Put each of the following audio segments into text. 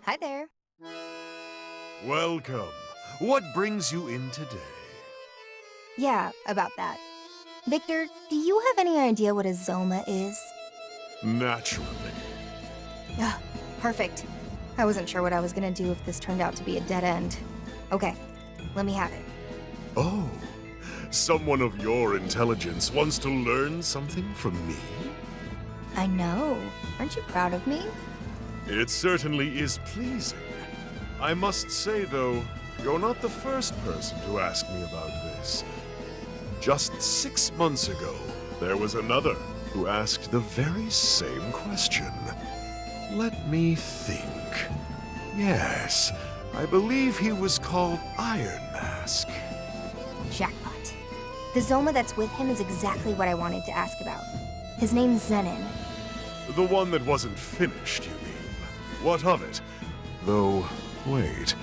Hi there. Welcome. What brings you in today? Yeah, about that. Victor, do you have any idea what a Zoma is? Naturally. Ugh, perfect. I wasn't sure what I was gonna do if this turned out to be a dead end. Okay, let me have it. Oh, someone of your intelligence wants to learn something from me? I know. Aren't you proud of me? It certainly is pleasing. I must say, though, you're not the first person to ask me about this. Just 6 months ago, there was another who asked the very same question. Let me think. Yes, I believe he was called Iron Mask. Jackpot. The Zoma that's with him is exactly what I wanted to ask about. His name's Zenin. The one that wasn't finished, you mean? What of it? Though, wait,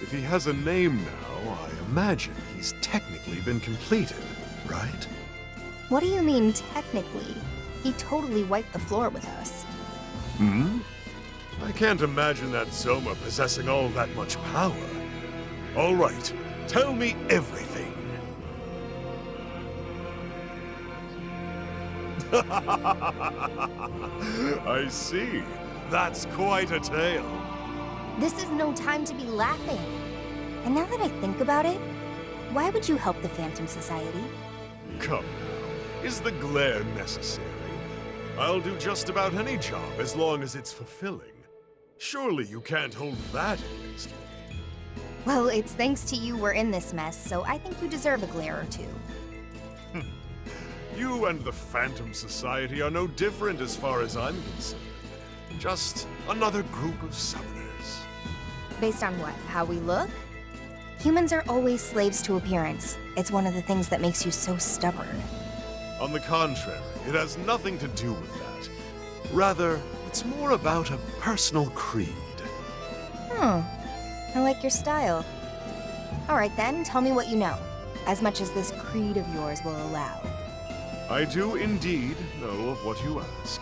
if he has a name now, I imagine he's technically been completed, right? What do you mean, technically? He totally wiped the floor with us. Hmm? I can't imagine that Zoma possessing all that much power. All right, tell me everything. I see. That's quite a tale. This is no time to be laughing. And now that I think about it, why would you help the Phantom Society? Come now, is the glare necessary? I'll do just about any job as long as it's fulfilling. Surely you can't hold that against me. Well, it's thanks to you we're in this mess, so I think you deserve a glare or two. You and the Phantom Society are no different as far as I'm concerned. Just another group of summoners. Based on what? How we look? Humans are always slaves to appearance. It's one of the things that makes you so stubborn. On the contrary, it has nothing to do with that. Rather, it's more about a personal creed. I like your style. Alright then, tell me what you know. As much as this creed of yours will allow. I do indeed know of what you ask.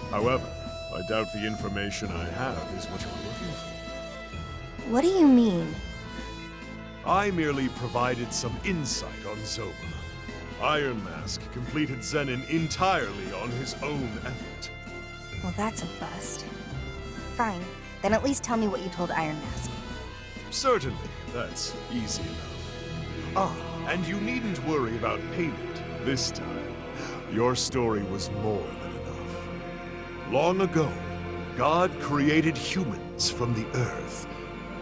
However, I doubt the information I have is what you're looking for. What do you mean? I merely provided some insight on Zoma. Iron Mask completed Zenin entirely on his own effort. Well, that's a bust. Fine, then at least tell me what you told Iron Mask. Certainly, that's easy enough. Ah, and you needn't worry about payment this time. Your story was more than enough. Long ago, God created humans from the earth.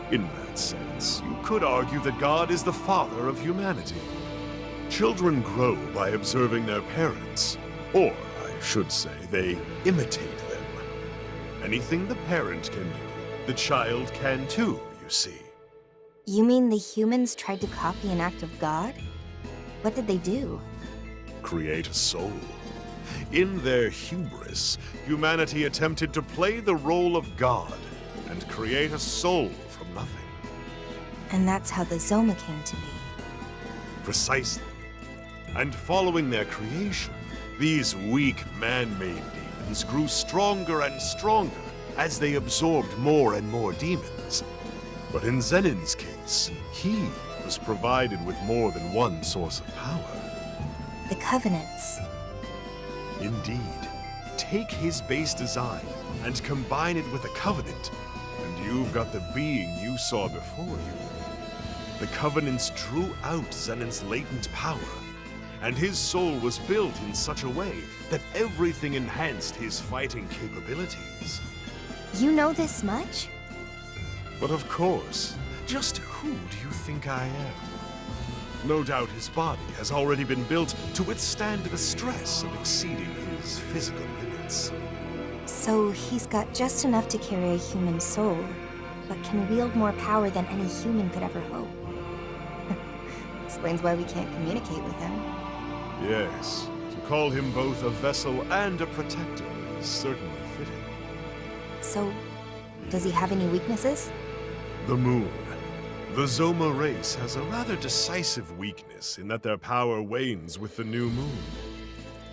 In that sense, you could argue that God is the father of humanity. Children grow by observing their parents, or I should say, they imitate them. Anything the parent can do, the child can too, you see. You mean the humans tried to copy an act of God? What did they do? Create a soul. In their hubris, humanity attempted to play the role of God and create a soul from nothing. And that's how the Zoma came to be. Precisely. And following their creation, these weak man-made demons grew stronger and stronger as they absorbed more and more demons. But in Zenin's case, he was provided with more than one source of power. The Covenants. Indeed. Take his base design and combine it with a Covenant, and you've got the being you saw before you. The Covenants drew out Zenin's latent power, and his soul was built in such a way that everything enhanced his fighting capabilities. You know this much? But of course, just who do you think I am? No doubt his body has already been built to withstand the stress of exceeding his physical limits. So he's got just enough to carry a human soul, but can wield more power than any human could ever hope. Explains why we can't communicate with him. Yes, to call him both a vessel and a protector is certainly fitting. So, does he have any weaknesses? The moon. The Zoma race has a rather decisive weakness in that their power wanes with the new moon.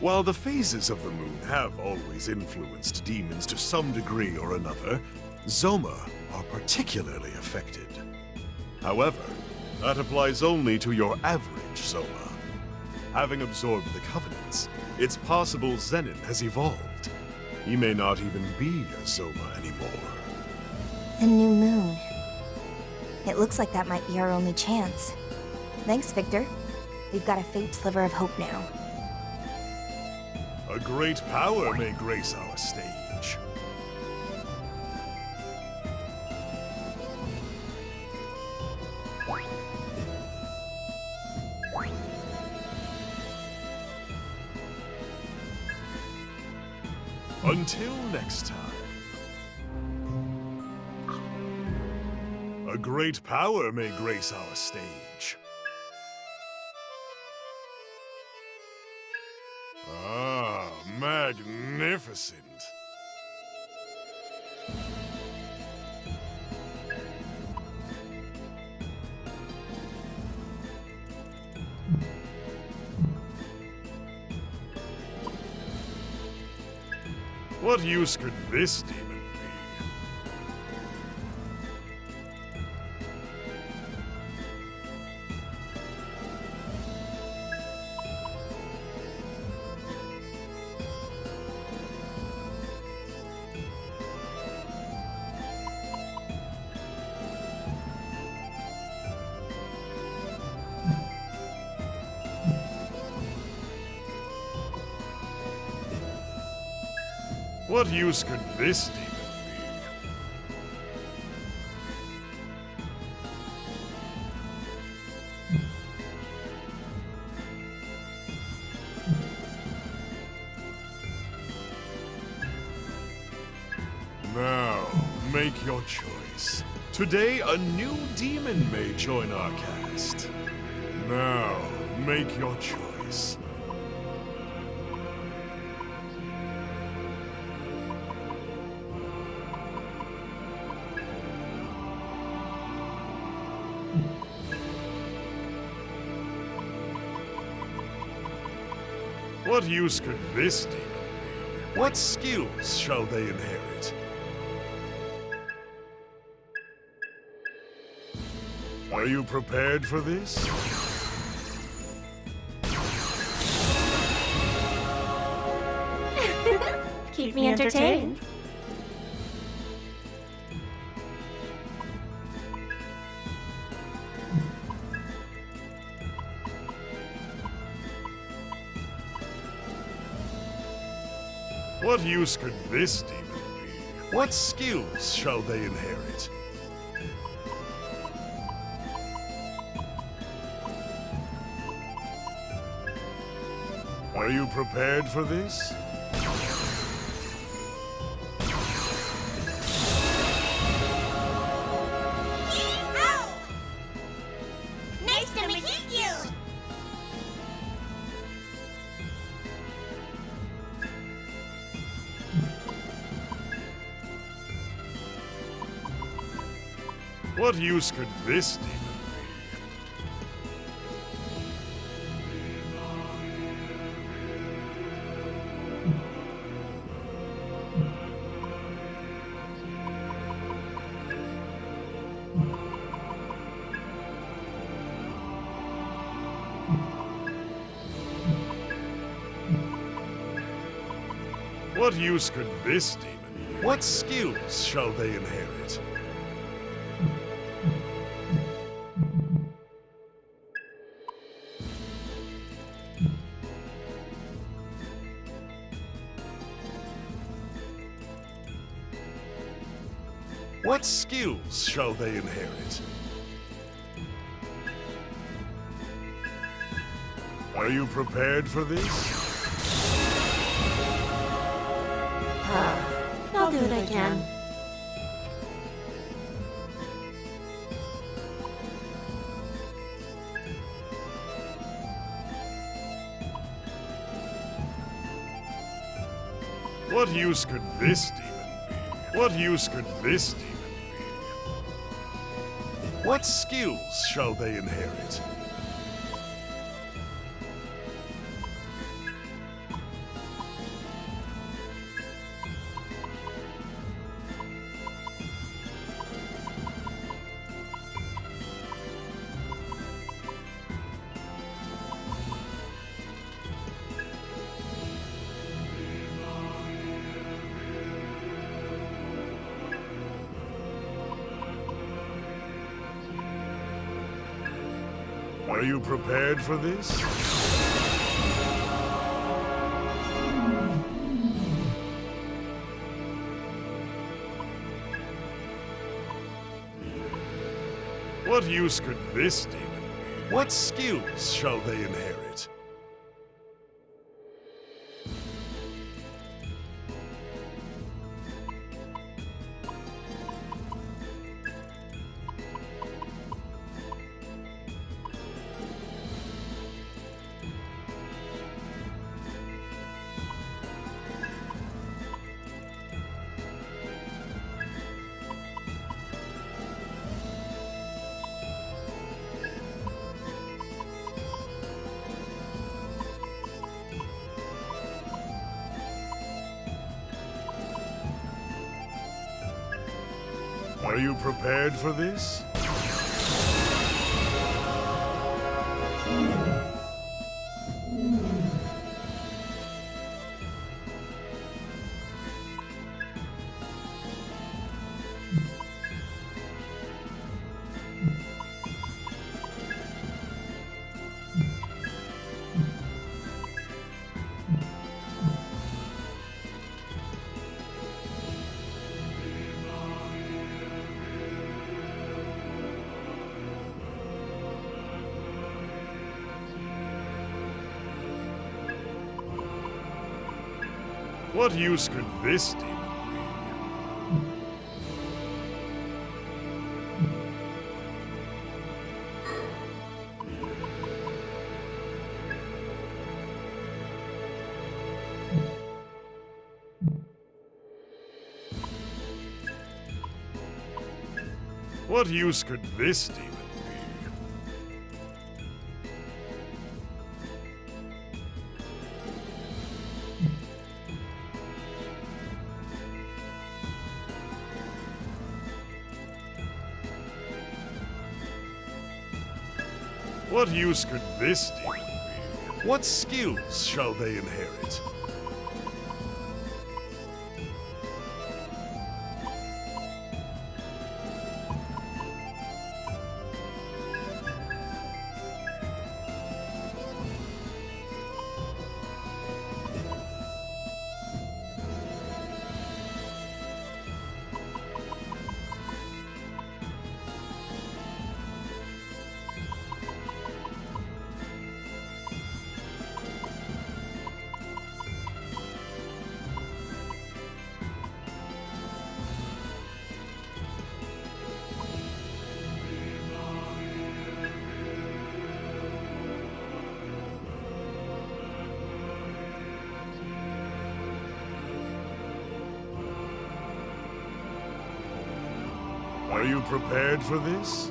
While the phases of the moon have always influenced demons to some degree or another, Zoma are particularly affected. However, that applies only to your average Zoma. Having absorbed the Covenants, it's possible Zenin has evolved. He may not even be a Zoma anymore. The new moon. It looks like that might be our only chance. Thanks, Victor. We've got a faint sliver of hope now. A great power may grace our stage. Until next time. A great power may grace our stage. Ah, magnificent. What use could this demon be? What use could this demon be? Now, make your choice. Today, a new demon may join our cast. Now, make your choice. What use could this demon be? What skills shall they inherit? Are you prepared for this? Keep me entertained. What use could this demon be? What skills shall they inherit? Are you prepared for this? Ow! Nice to meet you! What use could this demon be? What use could this demon be? What skills shall they inherit? What skills shall they inherit? Are you prepared for this? I'll do what I can. What use could this demon be? What use could this demon be? What skills shall they inherit? Are you prepared for this? What use could this demon be? What skills shall they inherit? Are you prepared for this? What use could this demon be? What use could this demon be? What use could this demon be? What skills shall they inherit? Are you prepared for this?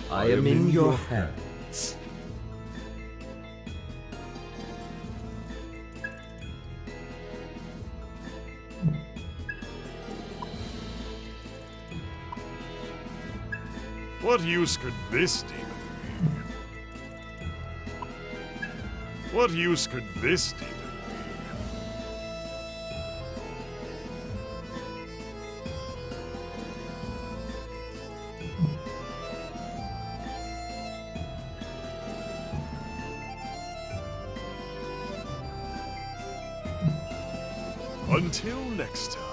I am in your hands. What use could this demon be? What use could this demon be? Until next time.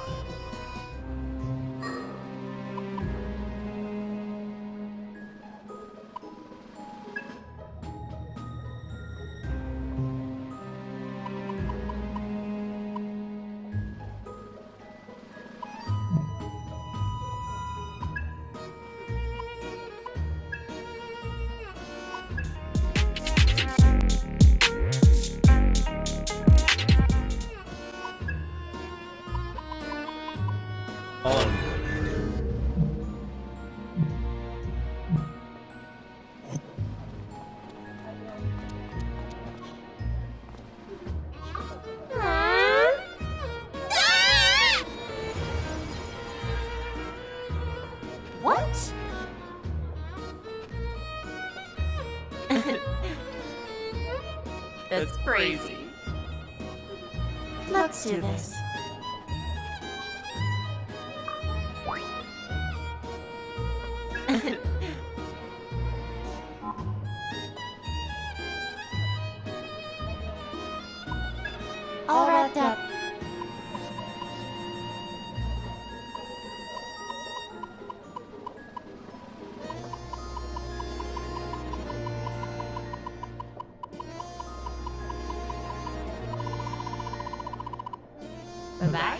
What? That's crazy. Let's do this. All wrapped up. Bye-bye.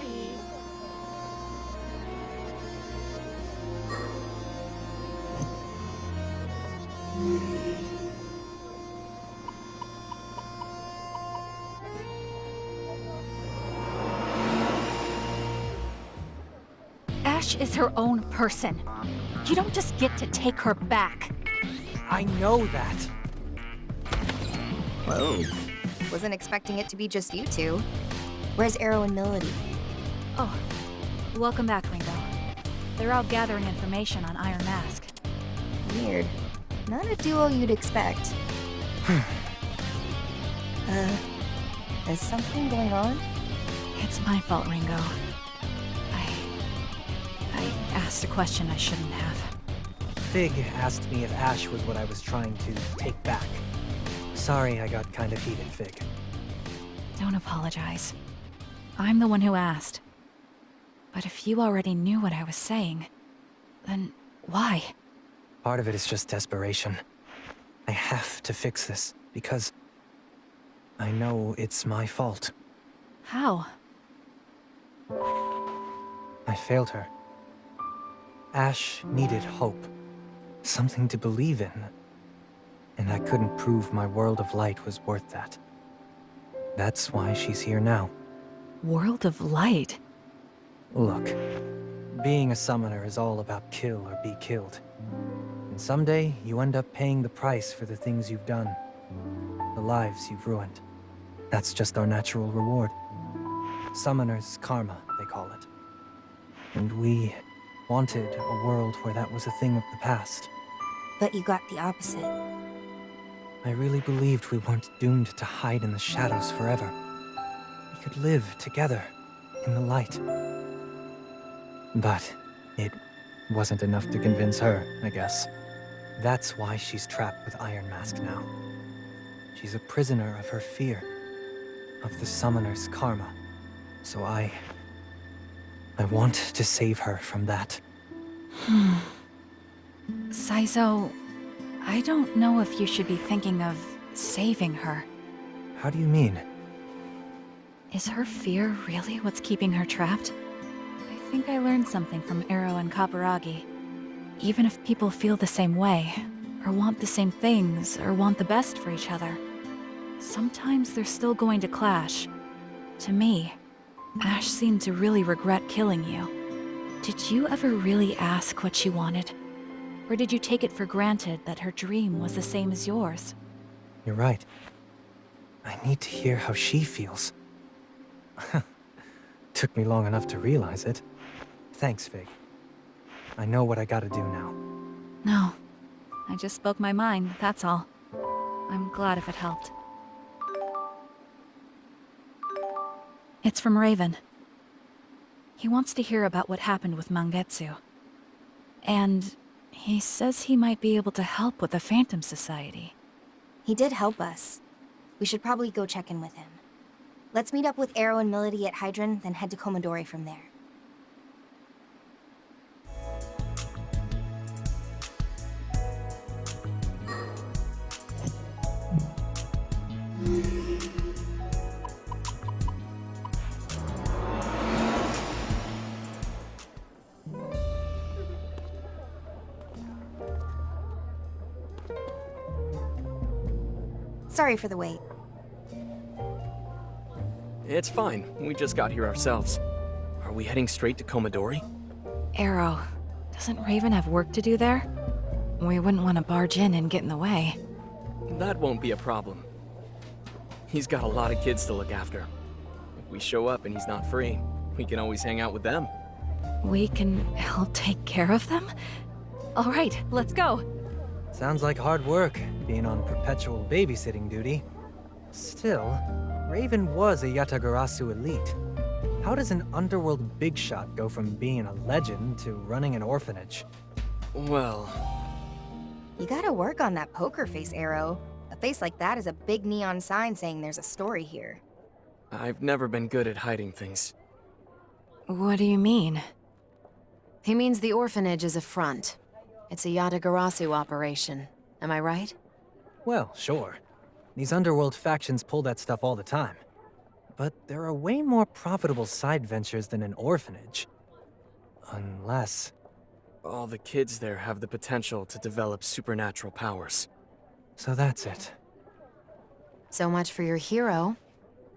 Ash is her own person. You don't just get to take her back. I know that. Whoa. Wasn't expecting it to be just you two. Where's Arrow and Melody? Oh, welcome back, Ringo. They're out gathering information on Iron Mask. Weird. Not a duo you'd expect. Is something going on? It's my fault, Ringo. I asked a question I shouldn't have. Fig asked me if Ash was what I was trying to take back. Sorry I got kind of heated, Fig. Don't apologize. I'm the one who asked. But if you already knew what I was saying, then why? Part of it is just desperation. I have to fix this, because I know it's my fault. How? I failed her. Ash needed hope. Something to believe in. And I couldn't prove my world of light was worth that. That's why she's here now. World of Light? Look, being a summoner is all about kill or be killed. And someday, you end up paying the price for the things you've done. The lives you've ruined. That's just our natural reward. Summoner's karma, they call it. And we wanted a world where that was a thing of the past. But you got the opposite. I really believed we weren't doomed to hide in the shadows forever. We could live together in the light. But it wasn't enough to convince her, I guess. That's why she's trapped with Iron Mask now. She's a prisoner of her fear, of the Summoner's karma. So I want to save her from that. Saizo, I don't know if you should be thinking of saving her. How do you mean? Is her fear really what's keeping her trapped? I think I learned something from Arrow and Kaburagi. Even if people feel the same way, or want the same things, or want the best for each other, sometimes they're still going to clash. To me, Ash seemed to really regret killing you. Did you ever really ask what she wanted? Or did you take it for granted that her dream was the same as yours? You're right. I need to hear how she feels. Took me long enough to realize it. Thanks, Fig. I know what I gotta do now. No. I just spoke my mind, that's all. I'm glad if it helped. It's from Raven. He wants to hear about what happened with Mangetsu. And he says he might be able to help with the Phantom Society. He did help us. We should probably go check in with him. Let's meet up with Arrow and Melody at Hydron, then head to Komodori from there. Sorry for the wait. It's fine. We just got here ourselves. Are we heading straight to Komodori? Arrow, doesn't Raven have work to do there? We wouldn't want to barge in and get in the way. That won't be a problem. He's got a lot of kids to look after. If we show up and he's not free, we can always hang out with them. We can help take care of them? All right, let's go. Sounds like hard work, being on perpetual babysitting duty. Still, Raven was a Yatagarasu elite. How does an underworld big shot go from being a legend to running an orphanage? Well, You gotta work on that poker face, Arrow. A face like that is a big neon sign saying there's a story here. I've never been good at hiding things. What do you mean? He means the orphanage is a front. It's a Yatagarasu operation. Am I right? Well, sure. These underworld factions pull that stuff all the time. But there are way more profitable side ventures than an orphanage. Unless... All the kids there have the potential to develop supernatural powers. So that's it. So much for your hero.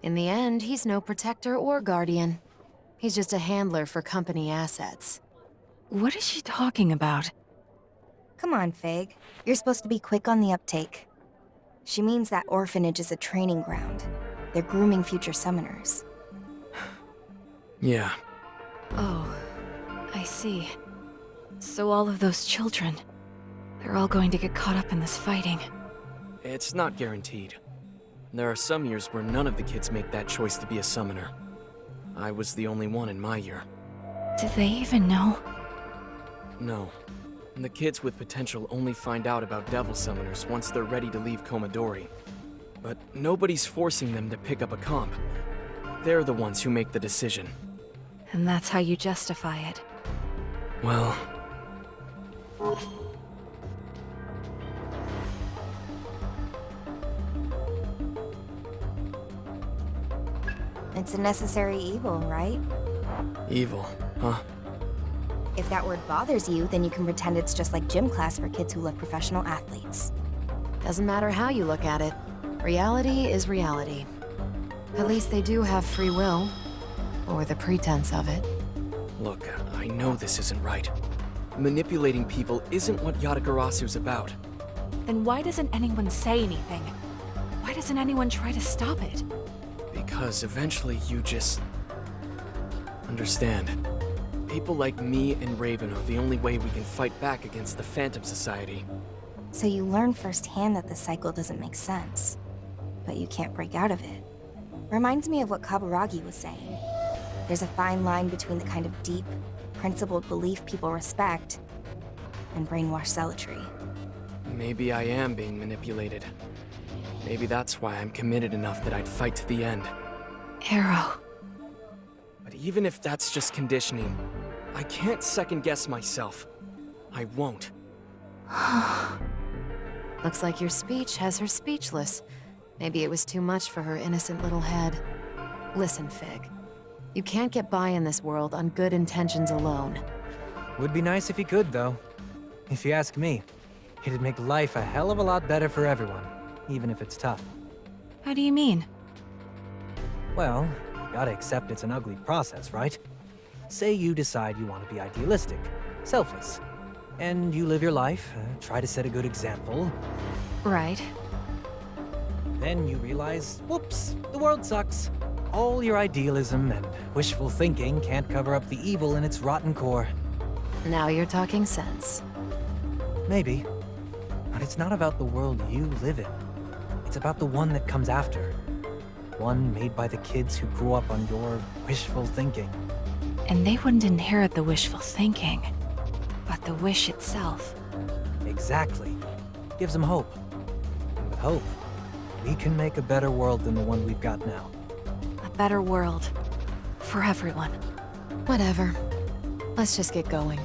In the end, he's no protector or guardian. He's just a handler for company assets. What is she talking about? Come on, Fig. You're supposed to be quick on the uptake. She means that orphanage is a training ground. They're grooming future summoners. Yeah. Oh, I see. So all of those children, they're all going to get caught up in this fighting. It's not guaranteed. There are some years where none of the kids make that choice to be a summoner. I was the only one in my year. Do they even know? No. And the kids with potential only find out about devil summoners once they're ready to leave Komadori. But nobody's forcing them to pick up a comp. They're the ones who make the decision. And that's how you justify it. Well... It's a necessary evil, right? Evil, huh? If that word bothers you, then you can pretend it's just like gym class for kids who love professional athletes. Doesn't matter how you look at it. Reality is reality. At least they do have free will. Or the pretense of it. Look, I know this isn't right. Manipulating people isn't what Yatagarasu's about. Then why doesn't anyone say anything? Why doesn't anyone try to stop it? Because eventually you just... understand. People like me and Raven are the only way we can fight back against the Phantom Society. So you learn firsthand that the cycle doesn't make sense. But you can't break out of it. Reminds me of what Kaburagi was saying. There's a fine line between the kind of deep, principled belief people respect and brainwashed zealotry. Maybe I am being manipulated. Maybe that's why I'm committed enough that I'd fight to the end. Arrow. But even if that's just conditioning, I can't second-guess myself. I won't. Looks like your speech has her speechless. Maybe it was too much for her innocent little head. Listen, Fig. You can't get by in this world on good intentions alone. Would be nice if you could, though. If you ask me, it'd make life a hell of a lot better for everyone, even if it's tough. How do you mean? Well, gotta accept it's an ugly process, right? Say you decide you want to be idealistic, selfless, and you live your life, try to set a good example. Right. Then you realize, whoops, the world sucks. All your idealism and wishful thinking can't cover up the evil in its rotten core. Now you're talking sense. Maybe. But it's not about the world you live in. It's about the one that comes after. One made by the kids who grew up on your wishful thinking. And they wouldn't inherit the wishful thinking, but the wish itself. Exactly. Gives them hope. And with hope, we can make a better world than the one we've got now. A better world. For everyone. Whatever. Let's just get going.